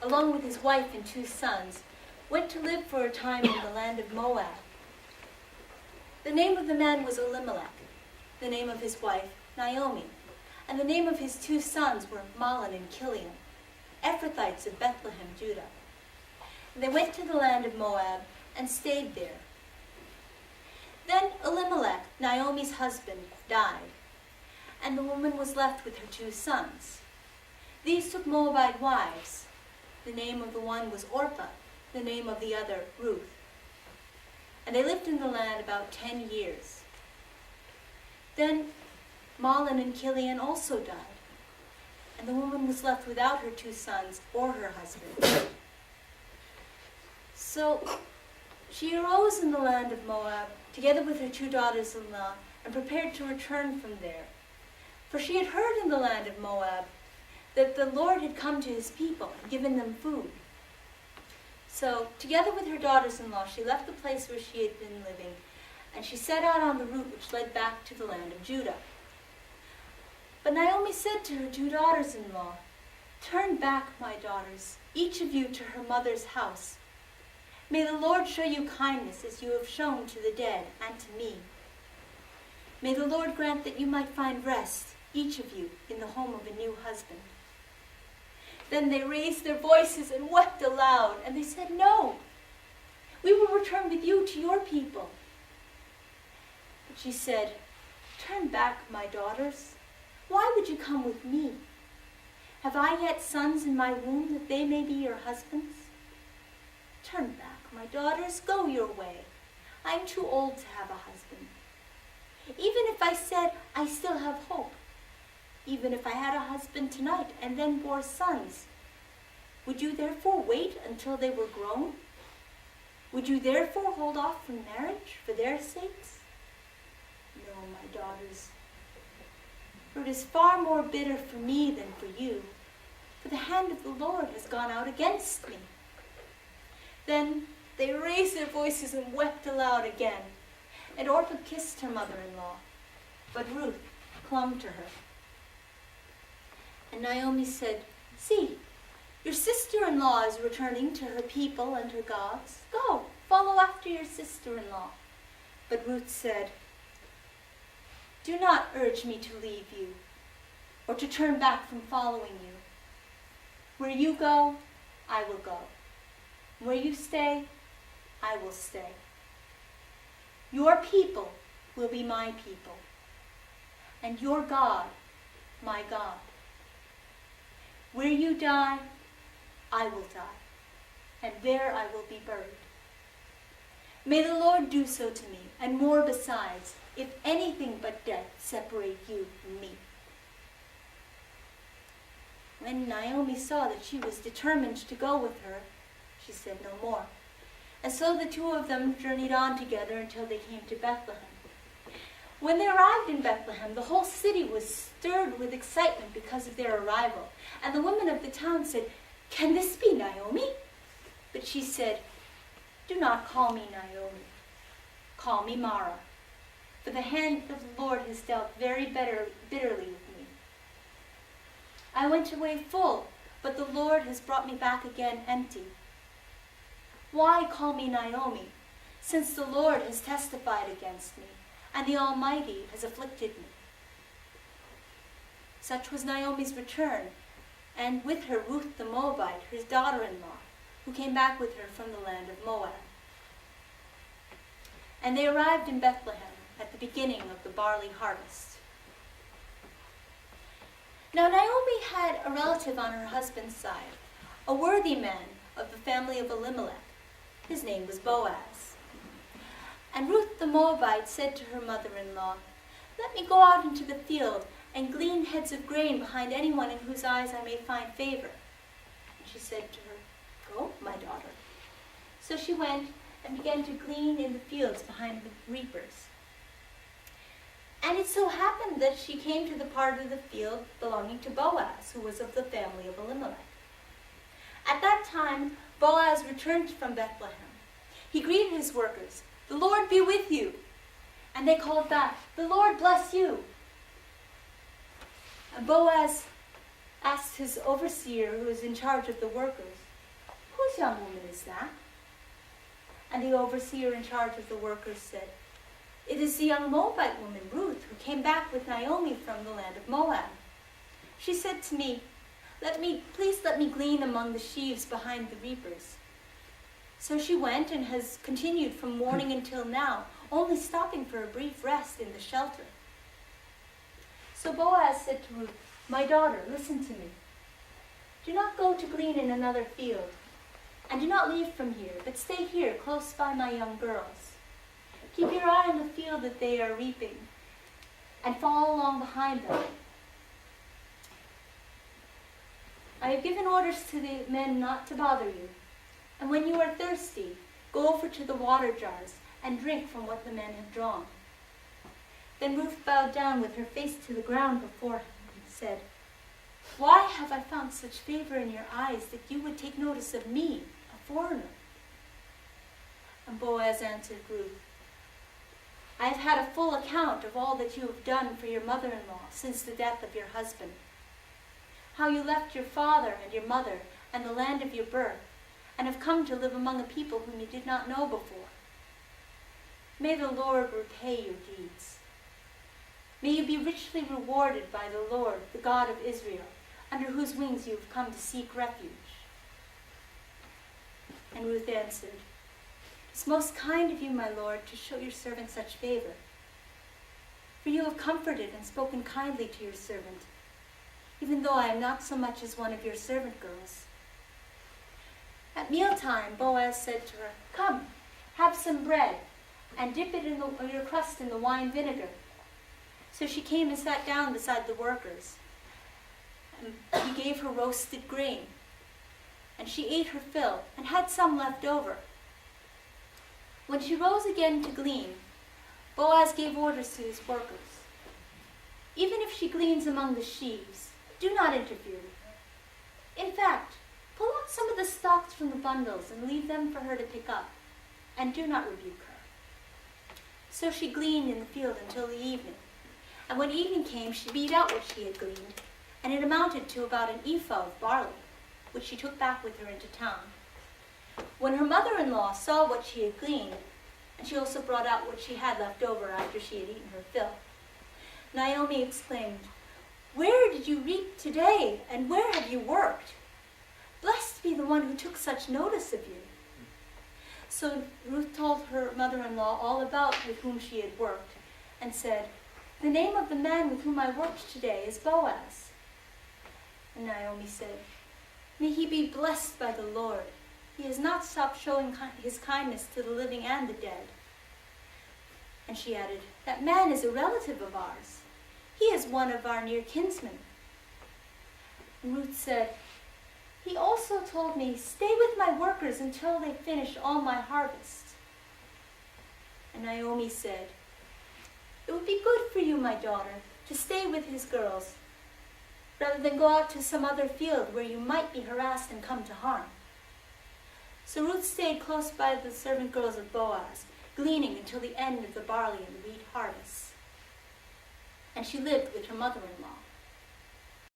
along with his wife and 2 sons, went to live for a time in the land of Moab. The name of the man was Elimelech, the name of his wife Naomi, and the name of his 2 sons were Mei-Lin and Kilian, Ephrathites of Bethlehem, Judah. And they went to the land of Moab and stayed there. Then Elimelech, Naomi's husband, died, and the woman was left with her 2 sons. These took Moabite wives. The name of the one was Orpah, the name of the other Ruth. And they lived in the land about 10 years. Then Mei-Lin and Kilian also died, and the woman was left without her 2 sons or her husband. So she arose in the land of Moab, together with her 2 daughters-in-law, and prepared to return from there. For she had heard in the land of Moab that the Lord had come to his people and given them food. So, together with her daughters-in-law, she left the place where she had been living, and she set out on the route which led back to the land of Judah. But Naomi said to her 2 daughters-in-law, "Turn back, my daughters, each of you to her mother's house. May the Lord show you kindness as you have shown to the dead and to me. May the Lord grant that you might find rest, each of you, in the home of a new husband." Then they raised their voices and wept aloud, and they said, "No, we will return with you to your people." But she said, "Turn back, my daughters. Why would you come with me? Have I yet sons in my womb that they may be your husbands? Turn back, my daughters, go your way. I am too old to have a husband. Even if I said I still have hope, even if I had a husband tonight and then bore sons, would you therefore wait until they were grown? Would you therefore hold off from marriage for their sakes? No, my daughters, for it is far more bitter for me than for you, for the hand of the Lord has gone out against me." Then they raised their voices and wept aloud again, and Orpah kissed her mother-in-law, but Ruth clung to her. And Naomi said, "See, your sister-in-law is returning to her people and her gods. Go, follow after your sister-in-law." But Ruth said, "Do not urge me to leave you, or to turn back from following you. Where you go, I will go. Where you stay, I will stay. Your people will be my people, and your God, my God. Where you die, I will die, and there I will be buried. May the Lord do so to me, and more besides, if anything but death separate you from me." When Naomi saw that she was determined to go with her, she said no more. And so the 2 of them journeyed on together until they came to Bethlehem. When they arrived in Bethlehem, the whole city was stirred with excitement because of their arrival. And the women of the town said, "Can this be Naomi?" But she said, "Do not call me Naomi. Call me Mara, for the hand of the Lord has dealt very bitterly with me. I went away full, but the Lord has brought me back again empty. Why call me Naomi, since the Lord has testified against me, and the Almighty has afflicted me?" Such was Naomi's return, and with her Ruth the Moabite, her daughter-in-law, who came back with her from the land of Moab. And they arrived in Bethlehem at the beginning of the barley harvest. Now Naomi had a relative on her husband's side, a worthy man of the family of Elimelech. His name was Boaz. And Ruth the Moabite said to her mother-in-law, "Let me go out into the field and glean heads of grain behind anyone in whose eyes I may find favor." And she said to her, "Go, my daughter." So she went and began to glean in the fields behind the reapers. And it so happened that she came to the part of the field belonging to Boaz, who was of the family of Elimelech. At that time, Boaz returned from Bethlehem. He greeted his workers, "The Lord be with you." And they called back, "The Lord bless you." And Boaz asked his overseer, who was in charge of the workers, "Whose young woman is that?" And the overseer in charge of the workers said, "It is the young Moabite woman, Ruth, who came back with Naomi from the land of Moab. She said to me, please let me glean among the sheaves behind the reapers." So she went and has continued from morning until now, only stopping for a brief rest in the shelter. So Boaz said to Ruth, "My daughter, listen to me. Do not go to glean in another field, and do not leave from here, but stay here close by my young girls. Keep your eye on the field that they are reaping, and follow along behind them. I have given orders to the men not to bother you, and when you are thirsty, go over to the water jars and drink from what the men have drawn." Then Ruth bowed down with her face to the ground before him and said, "Why have I found such favor in your eyes that you would take notice of me, a foreigner?" And Boaz answered Ruth, "I have had a full account of all that you have done for your mother-in-law since the death of your husband, how you left your father and your mother and the land of your birth, and have come to live among a people whom you did not know before. May the Lord repay your deeds. May you be richly rewarded by the Lord, the God of Israel, under whose wings you have come to seek refuge." And Ruth answered, "It is most kind of you, my lord, to show your servant such favor. For you have comforted and spoken kindly to your servant, even though I am not so much as one of your servant girls." At mealtime, Boaz said to her, "Come, have some bread, and dip it in your crust in the wine vinegar." So she came and sat down beside the workers, and he gave her roasted grain, and she ate her fill and had some left over. When she rose again to glean, Boaz gave orders to his workers, "Even if she gleans among the sheaves, do not interfere with her. In fact, pull out some of the stalks from the bundles and leave them for her to pick up, and do not rebuke her." So she gleaned in the field until the evening, and when evening came, she beat out what she had gleaned, and it amounted to about an ephah of barley, which she took back with her into town. When her mother-in-law saw what she had gleaned, and she also brought out what she had left over after she had eaten her fill, Naomi exclaimed, "Where did you reap today, and where have you worked? Blessed be the one who took such notice of you." So Ruth told her mother-in-law all about with whom she had worked, and said, "The name of the man with whom I worked today is Boaz." And Naomi said, "May he be blessed by the Lord. He has not stopped showing his kindness to the living and the dead." And she added, "That man is a relative of ours. He is one of our near kinsmen." And Ruth said, "He also told me, 'Stay with my workers until they finish all my harvest.'" And Naomi said, "It would be good for you, my daughter, to stay with his girls, rather than go out to some other field where you might be harassed and come to harm." So Ruth stayed close by the servant girls of Boaz, gleaning until the end of the barley and the wheat harvests. And she lived with her mother-in-law.